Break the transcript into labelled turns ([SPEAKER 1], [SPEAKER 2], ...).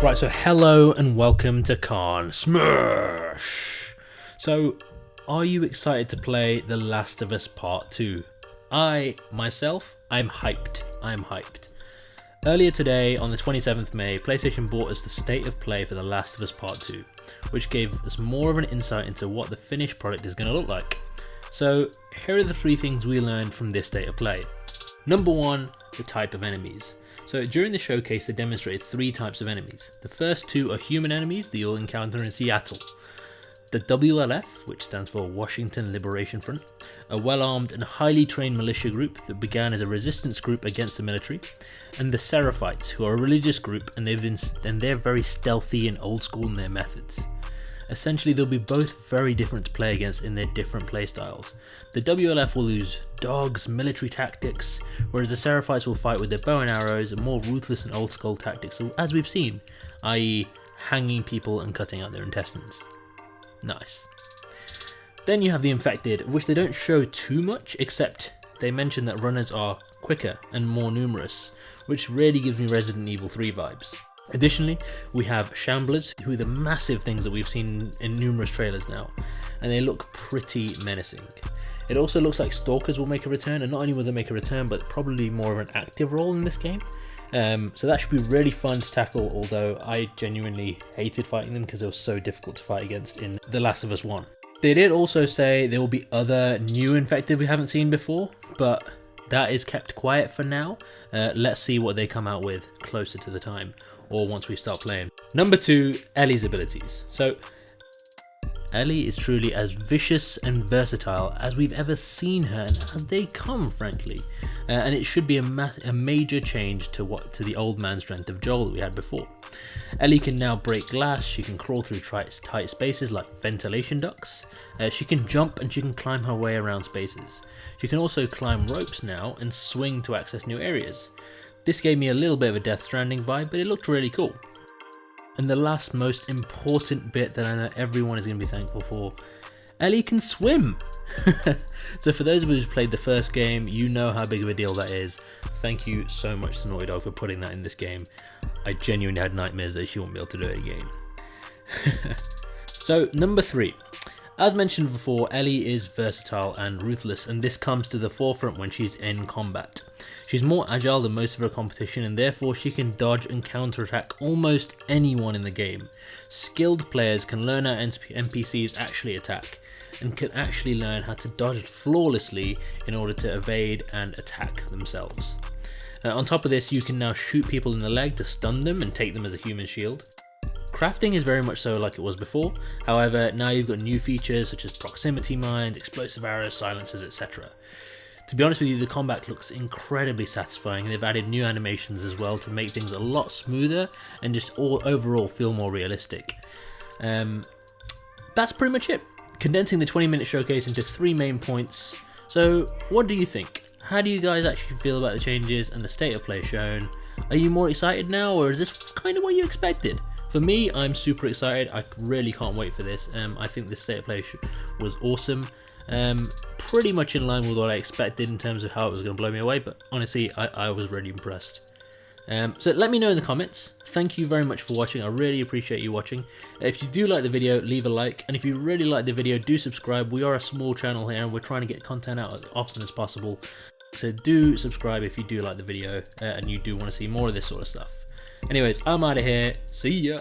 [SPEAKER 1] Right, so hello and welcome to Khan Smash. So, are you excited to play The Last of Us Part 2? I'm hyped. Earlier today, on the 27th May, PlayStation brought us the State of Play for The Last of Us Part 2, which gave us more of an insight into what the finished product is going to look like. So, here are the 3 things we learned from this State of Play. Number 1, the type of enemies. So during the showcase they demonstrated 3 types of enemies. The first 2 are human enemies that you'll encounter in Seattle. The WLF, which stands for Washington Liberation Front, a well-armed and highly trained militia group that began as a resistance group against the military, and the Seraphites, who are a religious group and they're very stealthy and old school in their methods. Essentially, they'll be both very different to play against in their different playstyles. The WLF will use dogs, military tactics, whereas the Seraphites will fight with their bow and arrows and more ruthless and old school tactics, as we've seen, i.e. hanging people and cutting out their intestines. Nice. Then you have the Infected, which they don't show too much, except they mention that runners are quicker and more numerous, which really gives me Resident Evil 3 vibes. Additionally, we have Shamblers, who are the massive things that we've seen in numerous trailers now, and they look pretty menacing. It also looks like Stalkers will make a return, and not only will they make a return, but probably more of an active role in this game. So that should be really fun to tackle, although I genuinely hated fighting them because they were so difficult to fight against in The Last of Us 1. They did also say there will be other new Infected we haven't seen before, but that is kept quiet for now. Let's see what they come out with closer to the time, or once we start playing. Number 2, Ellie's abilities. So Ellie is truly as vicious and versatile as we've ever seen her, and as they come, frankly. And it should be a major change to the old man strength of Joel that we had before. Ellie can now break glass, she can crawl through tight spaces like ventilation ducts, she can jump and she can climb her way around spaces. She can also climb ropes now and swing to access new areas. This gave me a little bit of a Death Stranding vibe, but it looked really cool. And the last most important bit that I know everyone is going to be thankful for, Ellie can swim! So for those of us who played the first game, you know how big of a deal that is. Thank you so much to Naughty Dog for putting that in this game. I genuinely had nightmares that she won't be able to do it again. So number 3. As mentioned before, Ellie is versatile and ruthless, and this comes to the forefront when she's in combat. She's more agile than most of her competition, and therefore she can dodge and counterattack almost anyone in the game. Skilled players can learn how NPCs actually attack, and can actually learn how to dodge flawlessly in order to evade and attack themselves. On top of this, you can now shoot people in the leg to stun them and take them as a human shield. Crafting is very much so like it was before, however now you've got new features such as proximity mines, explosive arrows, silencers, etc. To be honest with you, the combat looks incredibly satisfying, and they've added new animations as well to make things a lot smoother and just overall feel more realistic. That's pretty much it. Condensing the 20-minute showcase into 3 main points. So what do you think? How do you guys actually feel about the changes and the state of play shown? Are you more excited now, or is this kind of what you expected? For me, I'm super excited. I really can't wait for this. I think the state of play was awesome. Pretty much in line with what I expected in terms of how it was going to blow me away, but honestly, I was really impressed. So let me know in the comments. Thank you very much for watching. I really appreciate you watching. If you do like the video, leave a like, and if you really like the video, do subscribe. We are a small channel here, and we're trying to get content out as often as possible. So do subscribe if you do like the video and you do want to see more of this sort of stuff. Anyways, I'm out of here. See ya.